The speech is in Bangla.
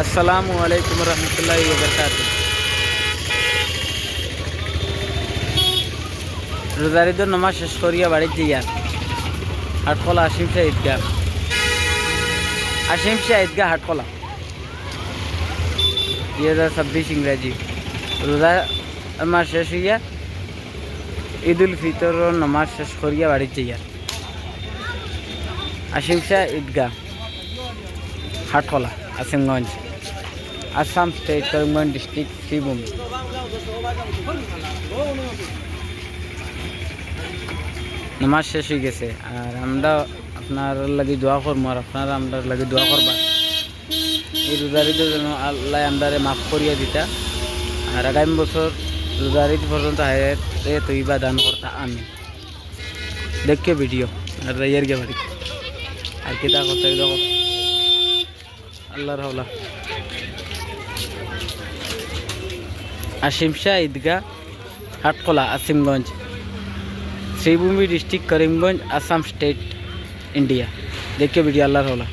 আসসালামু আলাইকুম রহমতুল্লাহি ওয়া বারাকাতুহু। রোজার ঈদের নামাজ শেষ করিয়া বাড়ির যাইয়া হাটকলা আসিম শাহ ঈদগাহ হাটকলা 2026 ইংরাজি। রোজা মাস শেষ হইয়া ঈদ উল ফিতর নামাজ শেষ করিয়া বাড়ির যাইয়া আসিম শাহ ঈদগাহ হাটকলা আসিমগঞ্জ, আসাম স্টেট, করিমগঞ্জ ডিস্ট্রিক্ট, শ্রীভূমি। নামাজ শেষ হয়ে গেছে আর আমরা আপনার লাগি দোয়া করবো আর আপনারা আমরা লাগি দোয়া করবা এই রোজার ঈদের জন্য আল্লাহ আমদারে মাফ করিয়া দিতা আর আগামী বছর রোজার ঈদ পর্যন্ত হায়াতে তৈবা দান করতা আমি দেখে ভিডিও আর রাইয়ার গে বাড়ি আর কি তা করতে দেখো আল্লাহর হাওলা। Asim Shah Idgah Hatkala Asimganj, Sribhumi district, Karimganj, Assam state, India. দেখে ভিডিও আল্লাহর হাওলা।